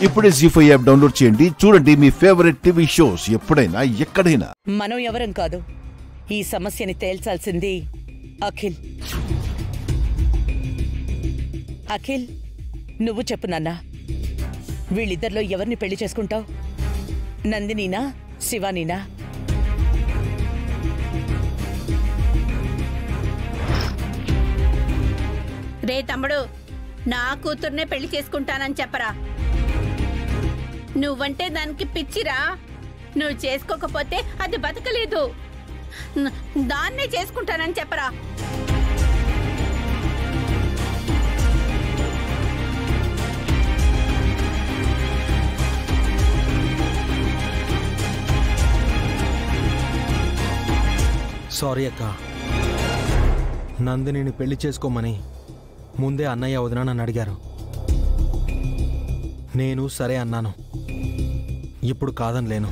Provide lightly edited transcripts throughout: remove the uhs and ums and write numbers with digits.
ఇప్పుడే జీ5 app download చేయండి. చూడండి మీ ఫేవరెట్ టీవీ షోస్ ఎప్పుడైనా ఎక్కడైనా. మనం ఎవరం కాదు, ఈ సమస్యని తేల్చాల్సింది అఖిల్. అఖిల్, నువ్వు చెప్పు నాన్న, వీళ్ళిద్దరిలో ఎవరిని పెళ్లి చేసుకుంటావు? నందినీనా, శివానీనా? రే తమ్ముడు, నా కూతుర్నే పెళ్లి చేసుకుంటానని చెప్పరా. నువ్వంటే దానికి పిచ్చిరా. నువ్వు చేసుకోకపోతే అది బతకలేదు. దాన్నే చేసుకుంటానని చెప్పరా. సారీ అక్క, నందినిని పెళ్లి చేసుకోమని ముందే అన్నయ్య వదిన నన్ను అడిగారు. నేను సరే అన్నాను. ఇప్పుడు కాదనలేను.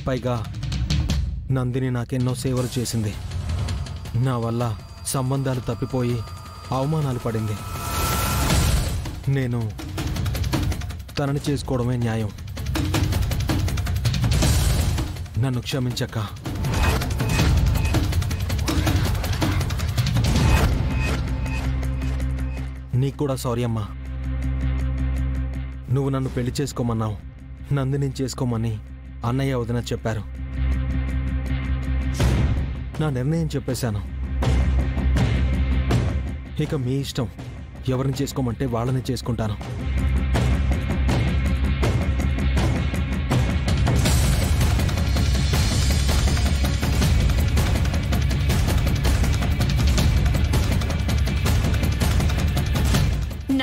పైగా నందిని నాకెన్నో సేవలు చేసింది. నా వల్ల సంబంధాలు తప్పిపోయి అవమానాలు పడింది. నేను తనని చేసుకోవడమే న్యాయం. నన్ను క్షమించక్క. నీకు కూడా సారీ అమ్మా. నువ్వు నన్ను పెళ్లి చేసుకోమన్నావు, నందిని చేసుకోమని అన్నయ్య వదిన చెప్పారు. నా నిర్ణయం చెప్పేశాను. ఇక మీ ఇష్టం, ఎవరిని చేసుకోమంటే వాళ్ళని చేసుకుంటాను.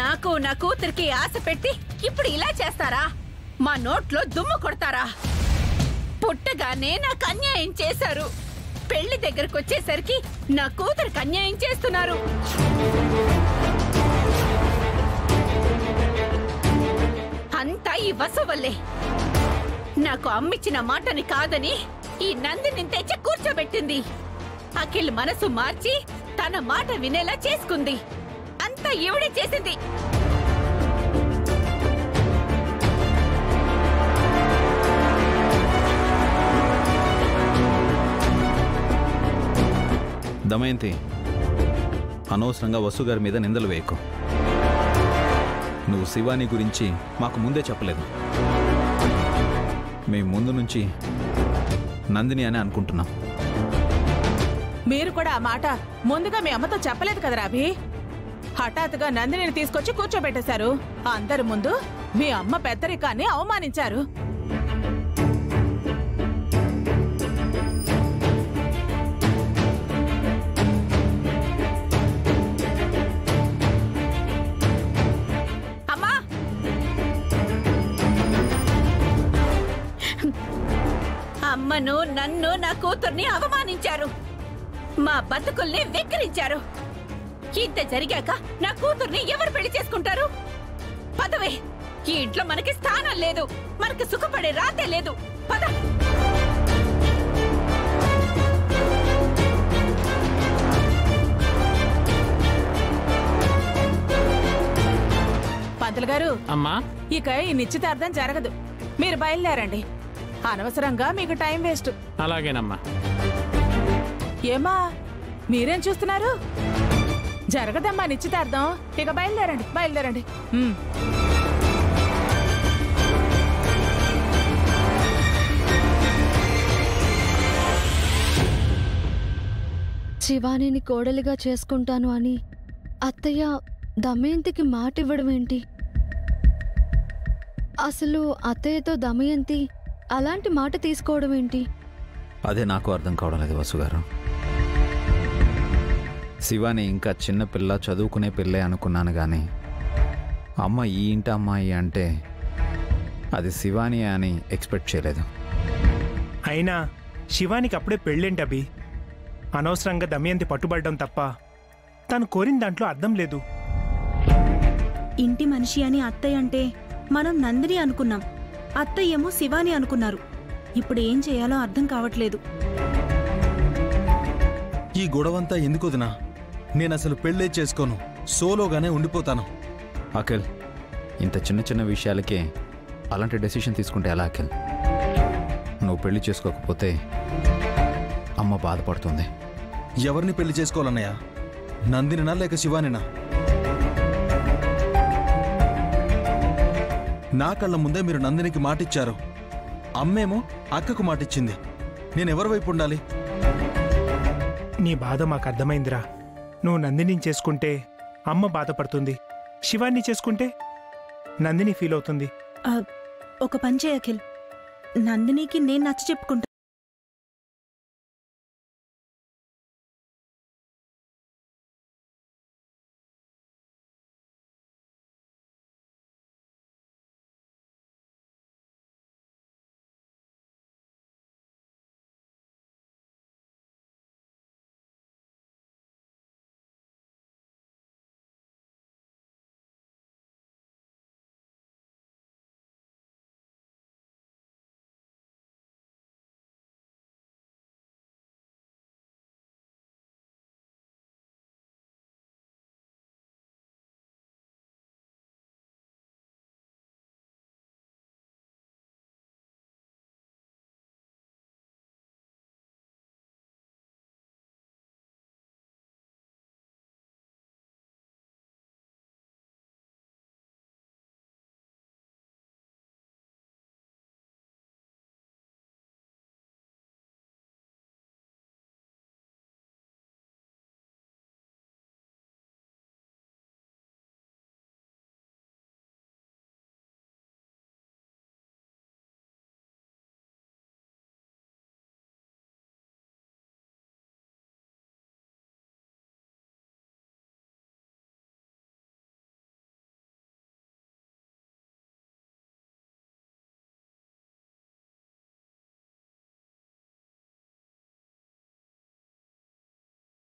నాకు నా కూతురికి ఆశ పెట్టి ఇప్పుడు ఇలా చేస్తారా? మా నోట్లో దుమ్ము కొడతారా? పుట్టగానే నాకు అన్యాయం చేశారు. పెళ్లి దగ్గరకు వచ్చేసరికి నా కూతురికి అన్యాయం చేస్తున్నారు. అంతా ఈ వసు వల్లే. నాకు అమ్మిచ్చిన మాటని కాదని ఈ నందిని తెచ్చి కూర్చోబెట్టింది. అఖిల్ మనసు మార్చి తన మాట వినేలా చేసుకుంది. అంతా ఈవిడే చేసింది. దమయంతి, అనవసరంగా వసు గారి మీద నిందలు వేయకు. నువ్వు శివాని గురించి మాకు ముందే చెప్పలేదు. మేము ముందు నుంచి నందిని అని అనుకుంటున్నాం. మీరు కూడా ఆ మాట ముందుగా మీ అమ్మతో చెప్పలేదు కదరా అభి. హఠాత్తుగా నందినిని తీసుకొచ్చి కూర్చోబెట్టేశారు. అందరి ముందు మీ అమ్మ పెద్దరికాన్ని అవమానించారు. అమ్మను, నన్ను, నా కూతుర్ని అవమానించారు. మా బతుకుల్ని వెక్కిరించారు. ఇంత జరిగాక నా కూతుర్ని ఎవరు పెళ్లి చేసుకుంటారు? పదవే, ఈ ఇంట్లో మనకి స్థానం లేదు. మనకి సుఖపడే రాతే లేదు. పద. పంతులు గారు, అమ్మా, ఇక ఈ నిశ్చితార్థం జరగదు. మీరు బయలుదేరండి. అనవసరంగా మీకు టైం వేస్ట్. అలాగేనమ్మా. ఏమా మీరేం చూస్తున్నారు? జరగదమ్మా నిశ్చితార్థం. ఇక బయలుదేరండి, బయలుదేరండి. శివానిని కోడలిగా చేసుకుంటాను అని అత్తయ్య దమయంతికి మాట ఇవ్వడం ఏంటి? అసలు అత్తయ్యతో దమయంతి అలాంటి మాట తీసుకోవడం ఏంటి? అదే నాకు అర్థం కావడం లేదు వసుగారు. శివాని ఇంకా చిన్నపిల్ల, చదువుకునే పిల్లే అనుకున్నాను కానీ అమ్మ ఈ ఇంటి అమ్మాయి అంటే అది శివాని అని ఎక్స్పెక్ట్ చేయలేదు. అయినా శివానికి అప్పుడే పెళ్ళేంటి అభి? అనవసరంగా దమయంతి పట్టుబడ్డం తప్ప తను కోరిన దాంట్లో అర్థం లేదు. ఇంటి మనిషి అని అత్తయ్య అంటే మనం నందిని అనుకున్నాం, అత్తయ్యేమో శివాని అనుకున్నారు. ఇప్పుడు ఏం చేయాలో అర్థం కావట్లేదు. ఈ గొడవంతా ఎందుకు వదినా? నేనసలు పెళ్ళే చేసుకోను, సోలోగానే ఉండిపోతాను. అఖిల్, ఇంత చిన్న చిన్న విషయాలకే అలాంటి డెసిషన్ తీసుకుంటే ఎలా అఖిల్? నువ్వు పెళ్లి చేసుకోకపోతే అమ్మ బాధపడుతుంది. ఎవరిని పెళ్లి చేసుకోవాలన్నయ్య? నందినినా లేక శివానినా? నా కళ్ళ ముందే మీరు నందినికి మాటిచ్చారు, అమ్మేమో అక్కకు మాటిచ్చింది. నేనెవరి వైపు ఉండాలి? నీ బాధ మాకు అర్థమైందిరా. నువ్వు నందిని చేసుకుంటే అమ్మ బాధపడుతుంది, శివాన్ని చేసుకుంటే నందిని ఫీల్ అవుతుంది. ఒక పని చేయి అఖిల్, నందినికి నేను నచ్చ చెప్పుకుంటా.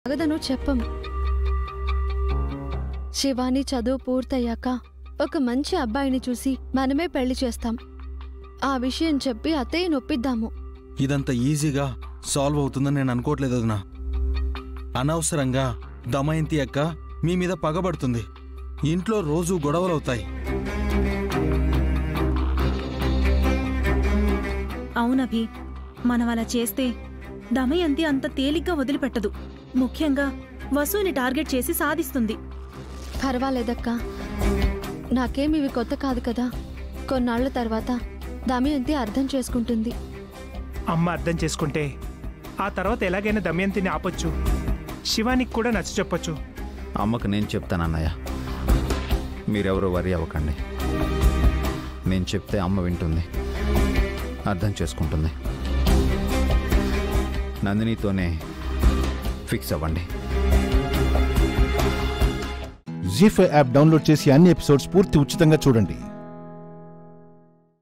అగదను చెప్పం. శివాని చదువు పూర్తయ్యాక ఒక మంచి అబ్బాయిని చూసి మనమే పెళ్లి చేస్తాం. ఆ విషయం చెప్పి అత్తయ్య నొప్పిద్దాము. ఇదంత ఈజీగా సాల్వ్ అవుతుందని నేను అనుకోవట్లేదు వదినా. అనవసరంగా దమయంతి అక్క మీ మీద పగబడుతుంది. ఇంట్లో రోజు గొడవలవుతాయి. అవునభి, మనం అలా చేస్తే దమయంతి అంత తేలిగ్గా వదిలిపెట్టదు. ముఖ్యంగా వసుని టార్గెట్ చేసి సాధిస్తుంది. పర్వాలేదక్కా, నాకేమివి కొత్త కాదు కదా. కొన్నాళ్ల తర్వాత దమయంతి అర్థం చేసుకుంటుంది. అమ్మ అర్థం చేసుకుంటే ఆ తర్వాత ఎలాగైనా దమయంతిని ఆపొచ్చు, శివానికి కూడా నచ్చ చెప్పొచ్చు. అమ్మకు నేను చెప్తాను అన్నయ్య, మీరెవరూ వరి అవ్వకండి. నేను చెప్తే అమ్మ వింటుంది, అర్థం చేసుకుంటుంది. నందినితోనే ఫిక్స్ అవ్వండి. జీ5 యాప్ డౌన్లోడ్ చేసి అన్ని ఎపిసోడ్స్ పూర్తి ఉచితంగా చూడండి.